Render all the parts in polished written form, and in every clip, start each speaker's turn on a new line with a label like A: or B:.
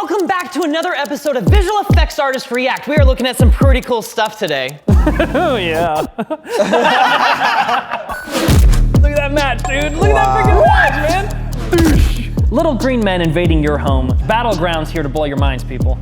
A: welcome back to another episode of Visual Effects Artists React. We are looking at some pretty cool stuff today.
B: Oh yeah. Look at that match, dude. Look at that freaking match, man. Little green men invading your home. Battleground's here to blow your minds, people.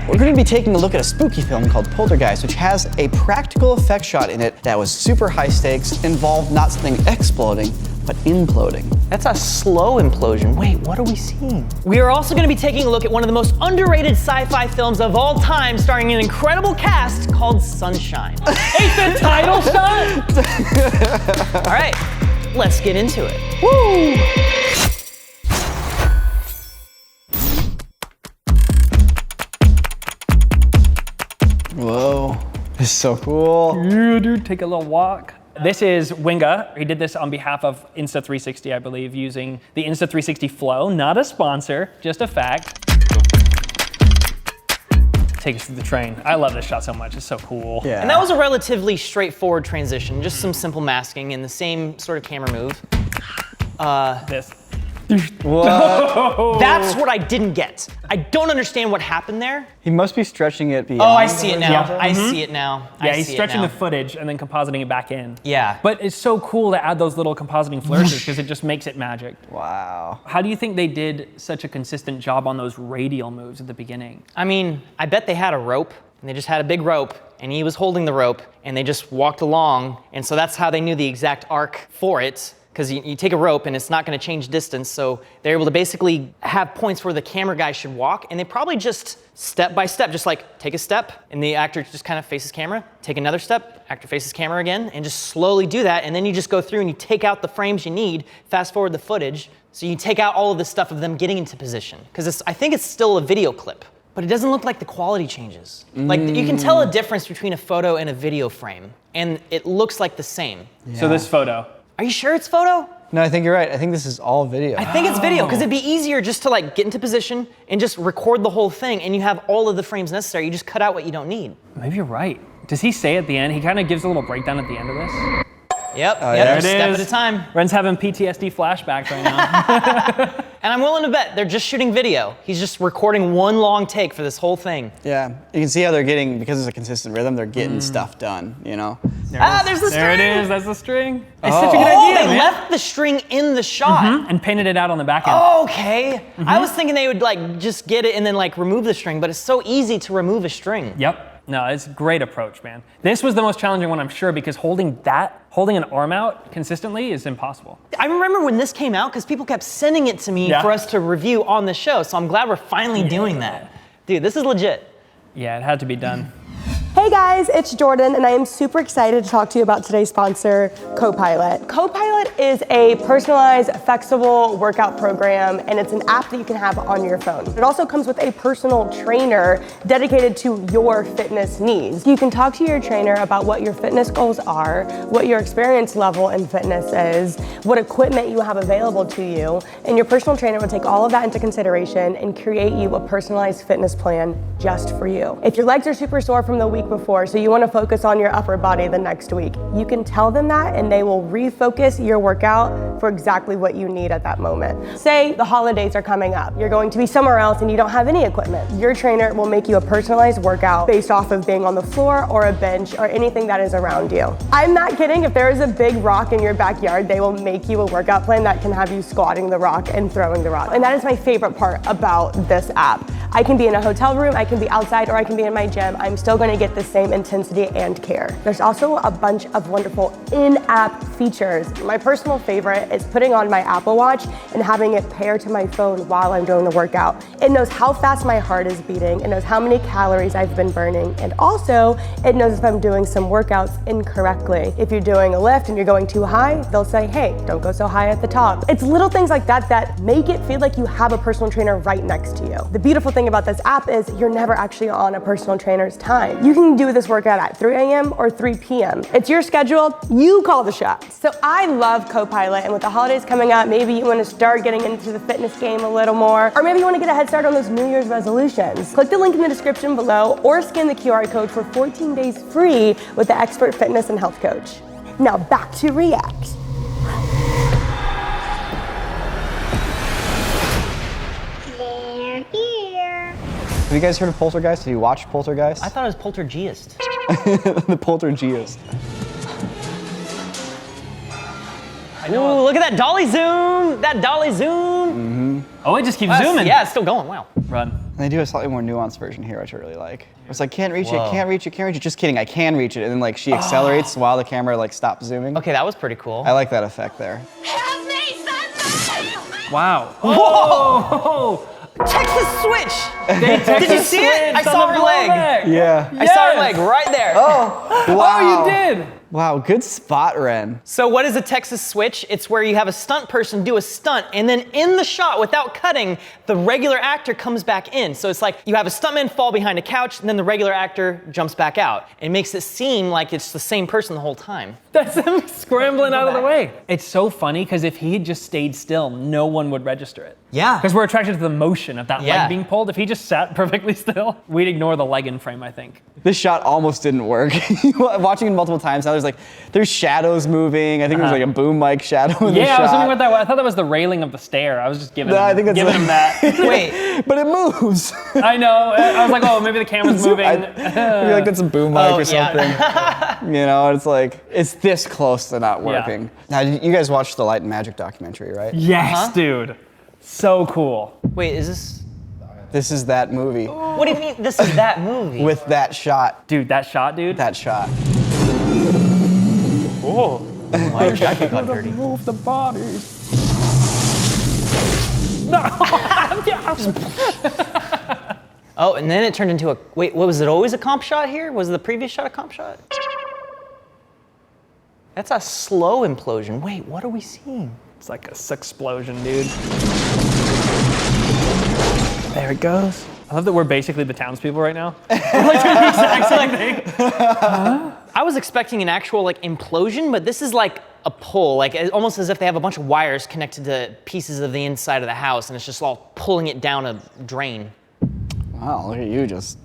C: We're going to be taking a look at a spooky film called Poltergeist, which has a practical effect shot in it that was super high stakes, involved not something exploding, but imploding.
A: That's a slow implosion. Wait, what are we seeing? We are also going to be taking a look at one of the most underrated sci-fi films of all time, starring an incredible cast called Sunshine.
B: It's the title shot!
A: All right, let's get into it. Woo!
C: Whoa, this is so cool.
B: Yeah, dude, take a little walk. This is Winga. He did this on behalf of Insta360, I believe, using the Insta360 flow. Not a sponsor, just a fact. Take us to the train. I love this shot so much, it's so cool.
C: Yeah.
A: And that was a relatively straightforward transition, just some simple masking and the same sort of camera move.
B: This.
C: Whoa.
A: That's what I didn't get. I don't understand what happened there.
C: He must be stretching it beyond.
A: Oh, I see it now.
B: Yeah.
A: I see it now.
B: Yeah, he's stretching the footage and then compositing it back in.
A: Yeah.
B: But it's so cool to add those little compositing flourishes because it just makes it magic.
C: Wow.
B: How do you think they did such a consistent job on those radial moves at the beginning?
A: I mean, I bet they had a rope, and they just had a big rope, and he was holding the rope, and they just walked along, and so that's how they knew the exact arc for it. Because you take a rope and it's not going to change distance, so they're able to basically have points where the camera guy should walk, and they probably just step by step, just like take a step, and the actor just kind of faces camera, take another step, actor faces camera again, and just slowly do that, and then you just go through and you take out the frames you need, fast forward the footage, so you take out all of the stuff of them getting into position. Because I think it's still a video clip, but it doesn't look like the quality changes. Like, you can tell a difference between a photo and a video frame, and it looks like the same.
C: Yeah.
B: So this photo.
A: Are you sure it's photo?
C: No, I think you're right. I think this is all video.
A: I think it's video, because it'd be easier just to like get into position and just record the whole thing, and you have all of the frames necessary. You just cut out what you don't need.
B: Maybe you're right. Does he say at the end? He kind of gives a little breakdown at the end of this.
A: Yep,
C: Oh,
A: yep,
C: yeah.
A: just
B: There it
A: step
B: is.
A: at a time.
B: Wren's having PTSD flashbacks right now.
A: And I'm willing to bet they're just shooting video. He's just recording one long take for this whole thing.
C: Yeah, you can see how they're getting, because it's a consistent rhythm, they're getting stuff done, you know?
A: There's the string!
B: There it is, that's the string. It's
C: Oh.
B: such a good
A: Oh,
B: idea,
A: they
B: man.
A: left the string in the shot.
B: And painted it out on the back end.
A: Okay. I was thinking they would like just get it and then like remove the string, but it's so easy to remove a string.
B: Yep. No, it's a great approach, man. This was the most challenging one, I'm sure, because holding an arm out consistently is impossible.
A: I remember when this came out because people kept sending it to me
B: Yeah.
A: for us to review on the show, so I'm glad we're finally doing that. Dude, this is legit.
B: Yeah, it had to be done.
D: Hey guys, it's Jordan, and I am super excited to talk to you about today's sponsor, CoPilot. CoPilot is a personalized, flexible workout program, and it's an app that you can have on your phone. It also comes with a personal trainer dedicated to your fitness needs. You can talk to your trainer about what your fitness goals are, what your experience level in fitness is, what equipment you have available to you, and your personal trainer will take all of that into consideration and create you a personalized fitness plan just for you. If your legs are super sore from the week before, so you want to focus on your upper body the next week, you can tell them that and they will refocus your workout for exactly what you need at that moment. Say the holidays are coming up, you're going to be somewhere else and you don't have any equipment. Your trainer will make you a personalized workout based off of being on the floor or a bench or anything that is around you. I'm not kidding, if there is a big rock in your backyard, they will make you a workout plan that can have you squatting the rock and throwing the rock. And that is my favorite part about this app. I can be in a hotel room, I can be outside, or I can be in my gym. I'm still going to get the same intensity and care. There's also a bunch of wonderful in-app features. My personal favorite is putting on my Apple Watch and having it pair to my phone while I'm doing the workout. It knows how fast my heart is beating, it knows how many calories I've been burning, and also it knows if I'm doing some workouts incorrectly. If you're doing a lift and you're going too high, they'll say, hey, don't go so high at the top. It's little things like that that make it feel like you have a personal trainer right next to you. The beautiful thing about this app is you're never actually on a personal trainer's time. You can do this workout at 3 a.m. or 3 p.m. It's your schedule, you call the shots. So I love CoPilot, and with the holidays coming up, maybe you want to start getting into the fitness game a little more, or maybe you want to get a head start on those New Year's resolutions. Click the link in the description below or scan the QR code for 14 days free with the expert fitness and health coach. Now back to React.
C: you guys heard of Poltergeist? Have you watched Poltergeist?
A: I thought it was Poltergeist.
C: The Poltergeist.
A: Ooh, look at that dolly zoom! That dolly zoom!
B: Oh, it just keeps zooming.
A: Yeah, it's still going, wow.
B: Run.
C: And they do a slightly more nuanced version here, which I really like. It's like, can't reach it, can't reach it, can't reach it. Just kidding, I can reach it. And then like she accelerates while the camera like stops zooming.
A: Okay, that was pretty cool.
C: I like that effect there.
E: Help me, somebody!
B: Wow. Whoa!
A: Texas switch!
B: Did
A: you see it? I saw her leg.
C: Yeah.
A: I saw her leg right there.
C: Wow.
B: Oh, you did.
C: Wow, good spot, Wren.
A: So what is a Texas switch? It's where you have a stunt person do a stunt, and then in the shot, without cutting, the regular actor comes back in. So it's like you have a stuntman fall behind a couch, and then the regular actor jumps back out. It makes it seem like it's the same person the whole time.
B: That's him scrambling out of the way. It's so funny because if he had just stayed still, no one would register it.
A: Yeah.
B: Because we're attracted to the motion of that
A: Yeah.
B: leg being pulled. If he just sat perfectly still, we'd ignore the leg in frame, I think.
C: This shot almost didn't work. Watching it multiple times now, there's shadows moving. I think there's like a boom mic shadow in the shot.
B: Yeah, I was wondering what that was. I thought that was the railing of the stair. I was just giving,
C: I think that's
B: giving him that.
A: Wait,
C: But it moves.
B: I know. I was like, oh, maybe the camera's moving.
C: I feel like that's a boom mic or something.
A: yeah.
C: You know, it's like, it's this close to not working. Now, you guys watched the Light and Magic documentary, right?
B: Yes, dude. So cool.
A: Wait, is this?
C: This is that movie
A: What do you mean this is that movie?
C: with that shot.
B: Dude, that shot, dude.
C: That shot.
A: My jacket got dirty.
B: Move the body.
A: Oh, and then it turned into a, wait, what was it always a comp shot here? Was the previous shot a comp shot? That's a slow implosion. Wait, what are we seeing?
B: It's like a explosion, dude. There it goes. I love that we're basically the townspeople right now. We're like doing the exact same thing.
A: I was expecting an actual like implosion, but this is like a pull, like almost as if they have a bunch of wires connected to pieces of the inside of the house, and it's just all pulling it down a drain.
C: Wow, look at you just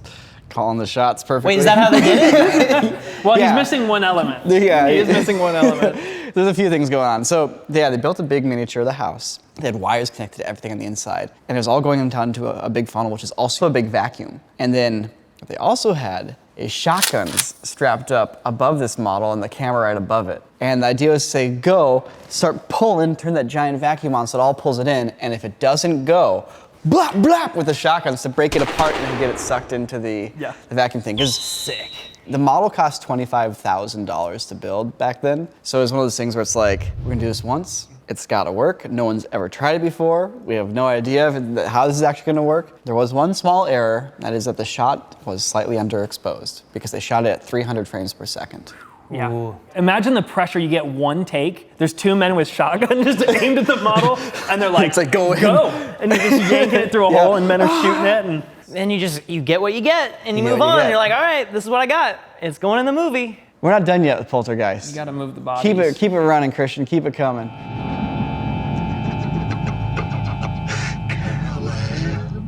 C: calling the shots perfectly.
A: Wait, is that how they did it?
B: Well,
C: Yeah.
B: he's missing one element.
C: Yeah.
B: He is missing one element.
C: There's a few things going on. So, yeah, they built a big miniature of the house. They had wires connected to everything on the inside. And it was all going down into a big funnel, which is also a big vacuum. And then they also had a shotgun strapped up above this model and the camera right above it. And the idea was to say, go, start pulling, turn that giant vacuum on so it all pulls it in. And if it doesn't go, blap, blap with the shotguns to break it apart and then get it sucked into the vacuum thing.
A: Sick.
C: The model cost $25,000 to build back then. So it was one of those things where it's like, we're gonna do this once, it's gotta work. No one's ever tried it before. We have no idea how this is actually gonna work. There was one small error, that is that the shot was slightly underexposed because they shot it at 300 frames per second.
B: Yeah.
A: Ooh.
B: Imagine the pressure you get one take. There's two men with shotguns just aimed at the model, and they're like,
C: It's like, go in.
B: go! And you're just yanking it through a hole, and men are shooting it, and
A: Then you get what you get, and you
C: You get
A: move
C: what you
A: on.
C: get.
A: You're like, all right, this is what I got. It's going in the movie.
C: We're not done yet with Poltergeist.
B: you gotta move the bodies.
C: Keep it running, Christian, keep it coming.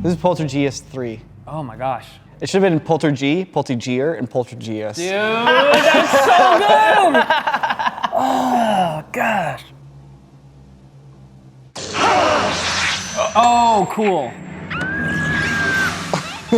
C: This is Poltergeist III.
B: Oh my gosh.
C: It should have been Poltergear, and Poltergeist.
B: Dude, that's so good! Oh, gosh. Oh, cool.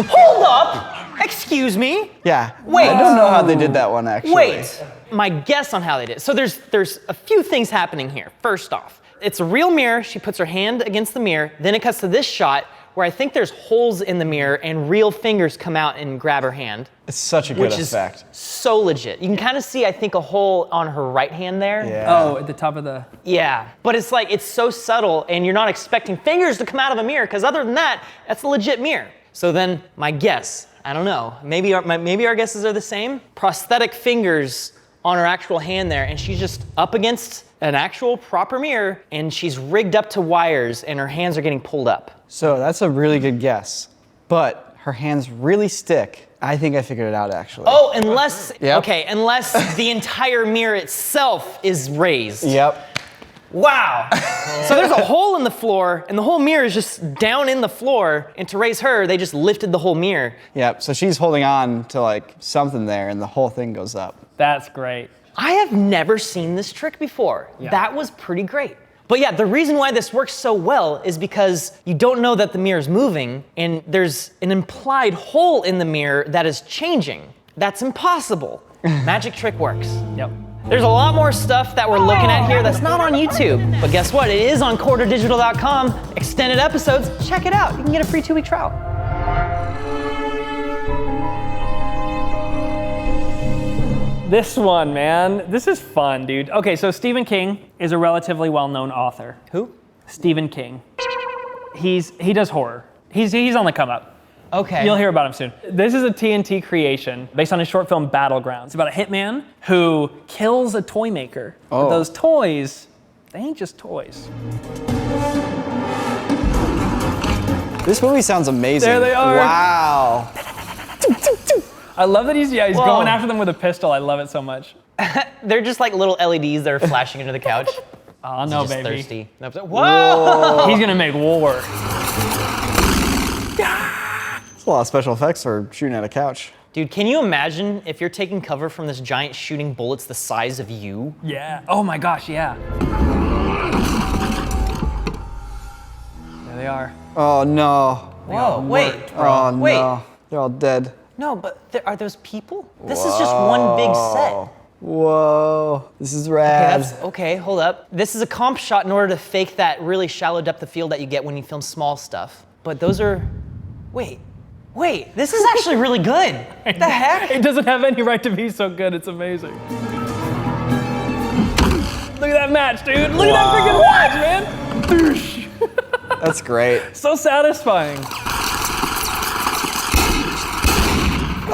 A: Hold up! Excuse me.
C: Yeah.
A: Wait.
C: I don't know how they did that one, actually.
A: Wait. My guess on how they did it. So there's a few things happening here. First off, it's a real mirror. She puts her hand against the mirror. Then it cuts to this shot where I think there's holes in the mirror and real fingers come out and grab her hand.
C: It's such a good
A: Which
C: effect.
A: is so legit. You can kind of see, I think, a hole on her right hand there.
C: Yeah.
B: Oh, at the top of the...
A: Yeah, but it's like, it's so subtle and you're not expecting fingers to come out of a mirror because other than that, that's a legit mirror. So then my guess, I don't know, maybe our guesses are the same. Prosthetic fingers on her actual hand there, and she's just up against an actual proper mirror and she's rigged up to wires and her hands are getting pulled up.
C: So that's a really good guess. But her hands really stick. I think I figured it out, actually.
A: Oh, unless,
C: Yep.
A: okay, unless the entire mirror itself is raised.
C: Yep.
A: Wow. So there's a hole in the floor and the whole mirror is just down in the floor, and to raise her, they just lifted the whole mirror.
C: Yep. So she's holding on to like something there and the whole thing goes up.
B: That's great.
A: I have never seen this trick before.
B: Yeah.
A: That was pretty great. But yeah, the reason why this works so well is because you don't know that the mirror is moving, and there's an implied hole in the mirror that is changing. That's impossible. Magic trick works.
B: Yep.
A: There's a lot more stuff that we're looking at here that's not on YouTube. But guess what? It is on quarterdigital.com. Extended episodes. Check it out. You can get a free 2-week trial.
B: This one, man. This is fun, dude. Okay, so Stephen King is a relatively well-known author.
A: Who?
B: Stephen King. He does horror. He's on the come up.
A: Okay.
B: You'll hear about him soon. This is a TNT creation based on his short film Battleground. It's about a hitman who kills a toy maker. But those toys, they ain't just toys.
C: This movie sounds amazing.
B: There they are.
C: Wow.
B: I love that he's
A: Whoa.
B: going after them with a pistol. I love it so much.
A: They're just like little LEDs that are flashing into the couch.
B: Oh, no,
A: Just
B: baby.
A: thirsty. Whoa!
B: He's gonna make war.
C: It's a lot of special effects for shooting at a couch.
A: Dude, can you imagine if you're taking cover from this giant shooting bullets the size of you?
B: Yeah. Oh my gosh, yeah. There they are.
C: Oh no.
A: Whoa, wait.
C: Oh no.
A: Wait.
C: They're all dead.
A: No, but are those people? This is just one big set.
C: Whoa. This is
A: Okay,
C: rad.
A: okay, hold up. This is a comp shot in order to fake that really shallow depth of field that you get when you film small stuff. But those are, wait, this is actually really good. What the heck?
B: It doesn't have any right to be so good. It's amazing. Look at that match, dude. Look at that freaking match, man. Doosh.
C: That's great.
B: So satisfying.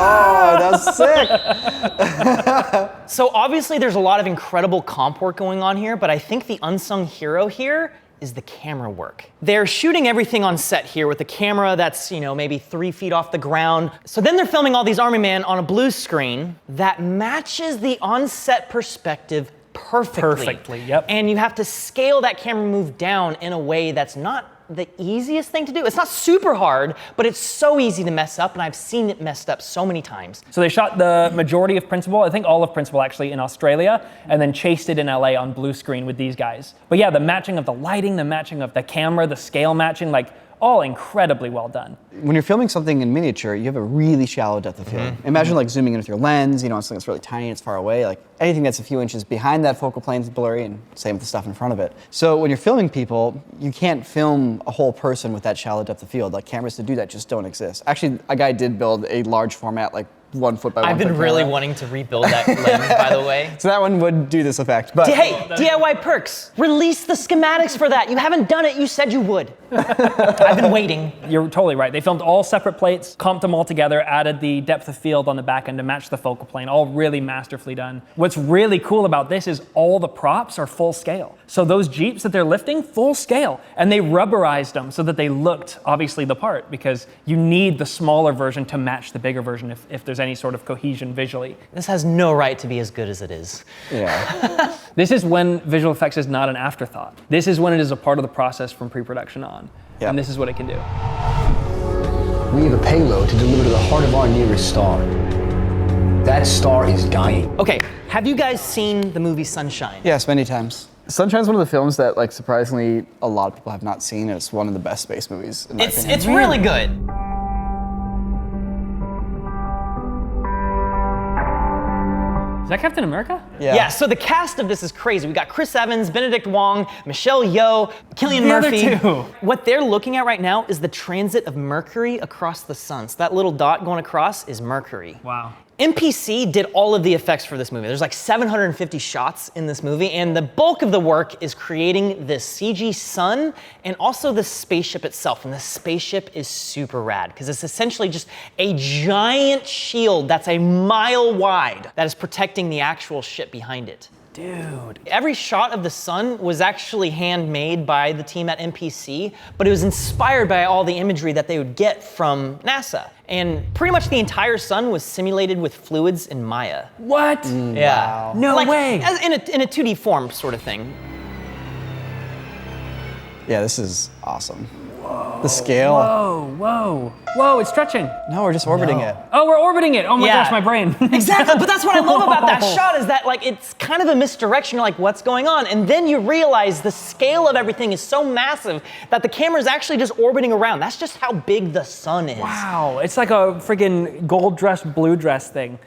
C: Oh, that's sick.
A: So obviously there's a lot of incredible comp work going on here, but I think the unsung hero here is the camera work. They're shooting everything on set here with a camera that's, maybe 3 feet off the ground. So then they're filming all these army men on a blue screen that matches the on-set perspective perfectly.
B: Yep.
A: And you have to scale that camera move down in a way that's not the easiest thing to do. It's not super hard, but it's so easy to mess up, and I've seen it messed up so many times.
B: So they shot the majority of Principal, I think all of Principal actually, in Australia, and then chased it in LA on blue screen with these guys. But yeah, the matching of the lighting, the matching of the camera, the scale matching, all incredibly well done.
C: When you're filming something in miniature, you have a really shallow depth of field. Imagine zooming in with your lens, on something that's really tiny and it's far away. Anything that's a few inches behind that focal plane is blurry, and same with the stuff in front of it. So when you're filming people, you can't film a whole person with that shallow depth of field. Cameras to do that just don't exist. Actually, a guy did build a large format, 1 foot by 1
A: I've
C: foot
A: been really
C: camera.
A: wanting to rebuild that lens, by the way.
C: So that one would do this effect. But
A: Hey, DIY Perks, release the schematics for that. You haven't done it, you said you would. I've been waiting.
B: You're totally right. They filmed all separate plates, comped them all together, added the depth of field on the back end to match the focal plane, all really masterfully done. What's really cool about this is all the props are full scale. So those Jeeps that they're lifting, full scale. And they rubberized them so that they looked, obviously, the part, because you need the smaller version to match the bigger version if there's any sort of cohesion visually.
A: This has no right to be as good as it is.
C: yeah.
B: This is when visual effects is not an afterthought. This is when it is a part of the process from pre-production on.
C: Yep.
B: And this is what it can do.
F: We have a payload to deliver to the heart of our nearest star. That star is dying.
A: Okay, have you guys seen the movie Sunshine?
C: Yes, many times. Sunshine's one of the films that, surprisingly, a lot of people have not seen, and it's one of the best space movies, in my opinion.
A: It's really good.
B: Is that Captain America?
A: Yeah, so the cast of this is crazy. We got Chris Evans, Benedict Wong, Michelle Yeoh, Cillian
B: The other
A: Murphy.
B: two.
A: What they're looking at right now is the transit of Mercury across the sun. So that little dot going across is Mercury.
B: Wow.
A: MPC did all of the effects for this movie. There's 750 shots in this movie, and the bulk of the work is creating this CG sun and also the spaceship itself. And the spaceship is super rad because it's essentially just a giant shield that's a mile wide that is protecting the actual ship behind it. Dude. Every shot of the sun was actually handmade by the team at MPC, but it was inspired by all the imagery that they would get from NASA. And pretty much the entire sun was simulated with fluids in Maya.
B: What?
A: Yeah.
B: No way.
A: In a 2D form sort of thing.
C: Yeah, this is awesome. The scale.
B: Whoa, it's stretching.
C: No, we're just orbiting it.
B: Oh, we're orbiting it. Oh my
A: Yeah.
B: gosh, my brain.
A: Exactly, but that's what I love about that shot is that like it's kind of a misdirection. You're like, what's going on? And then you realize the scale of everything is so massive that the camera is actually just orbiting around. That's just how big the sun is.
B: Wow, it's like a friggin' gold dress, blue dress thing.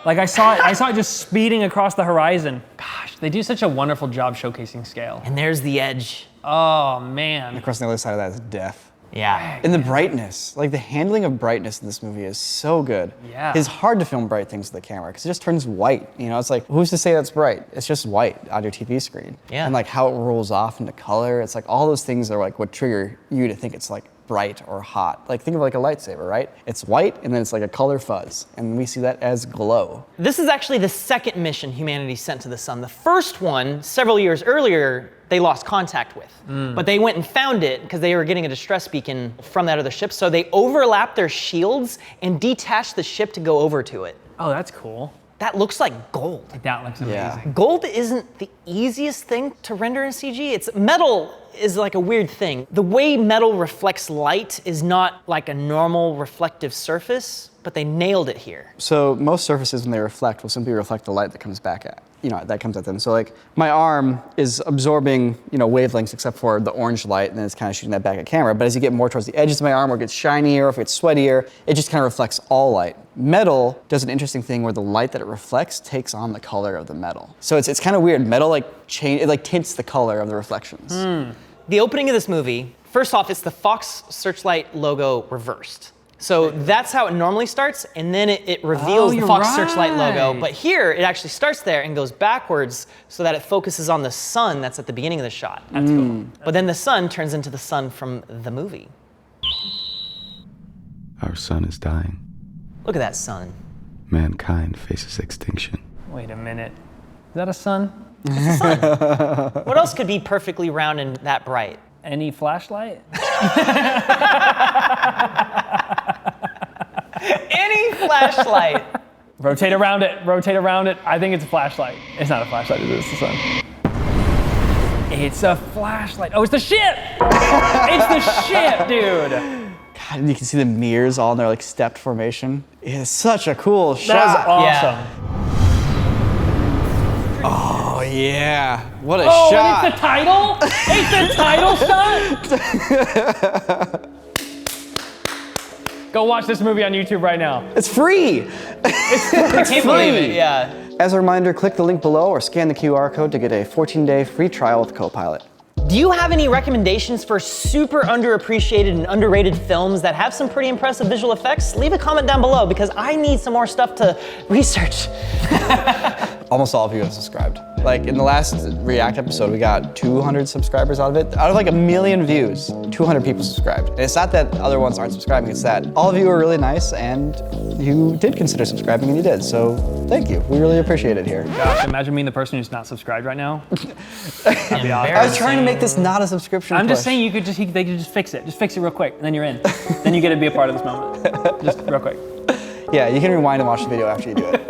B: Like I saw it just speeding across the horizon. Gosh, they do such a wonderful job showcasing scale.
A: And there's the edge.
B: Oh man.
C: Of course, on the other side of that is death.
A: Yeah.
C: And the brightness, like the handling of brightness in this movie is so good.
B: Yeah.
C: It's hard to film bright things with the camera because it just turns white. You know, it's like, who's to say that's bright? It's just white on your TV screen.
A: Yeah.
C: And like how it rolls off into color, it's like all those things are like what trigger you to think it's like bright or hot. Like think of like a lightsaber, right? It's white and then it's like a color fuzz. And we see that as glow.
A: This is actually the second mission humanity sent to the sun. The first one, several years earlier, they lost contact with. But they went and found it because they were getting a distress beacon from that other ship. So they overlapped their shields and detached the ship to go over to it.
B: Oh, that's cool.
A: That looks like gold.
B: That looks amazing.
C: Yeah.
A: Gold isn't the easiest thing to render in CG. It's metal is like a weird thing. The way metal reflects light is not like a normal reflective surface, but they nailed it here.
C: So most surfaces when they reflect will simply reflect the light that comes back at, that comes at them. So like my arm is absorbing, wavelengths except for the orange light and then it's kind of shooting that back at camera. But as you get more towards the edges of my arm or it gets shinier or if it gets sweatier, it just kind of reflects all light. Metal does an interesting thing where the light that it reflects takes on the color of the metal. So it's kind of weird. Metal it tints the color of the reflections.
A: The opening of this movie, first off, it's the Fox Searchlight logo reversed. So that's how it normally starts, and then it reveals the Fox Searchlight logo. But here, it actually starts there and goes backwards so that it focuses on the sun that's at the beginning of the shot.
B: That's cool.
A: But then the sun turns into the sun from the movie.
G: Our sun is dying.
A: Look at that sun.
G: Mankind faces extinction.
B: Wait a minute. Is that a sun?
A: What else could be perfectly round and that bright?
B: Any flashlight?
A: Any flashlight.
B: Rotate around it. I think it's a flashlight. It's not a flashlight, it's the sun. It's a flashlight. Oh, it's the ship! It's the ship, dude!
C: God, and you can see the mirrors all in their like stepped formation. It's such a cool shot.
B: That was awesome.
A: Yeah.
C: Oh yeah, what a
B: Oh,
C: shot!
B: and it's the title? It's the title shot? Go watch this movie on YouTube right now.
C: It's free!
A: I can't believe it, yeah.
C: As a reminder, click the link below or scan the QR code to get a 14-day free trial with CoPilot.
A: Do you have any recommendations for super underappreciated and underrated films that have some pretty impressive visual effects? Leave a comment down below because I need some more stuff to research.
C: Almost all of you have subscribed. Like in the last React episode, we got 200 subscribers out of it. Out of like 1 million views, 200 people subscribed. And it's not that other ones aren't subscribing, it's that all of you are really nice and you did consider subscribing and you did. So thank you, we really appreciate it here.
B: Gosh, imagine being the person who's not subscribed right now. That'd be awesome.
C: I was trying to make this not a subscription
B: I'm just
C: push.
B: saying they could just fix it. Just fix it real quick, and then you're in. Then you get to be a part of this moment. Just real quick.
C: Yeah, you can rewind and watch the video after you do it.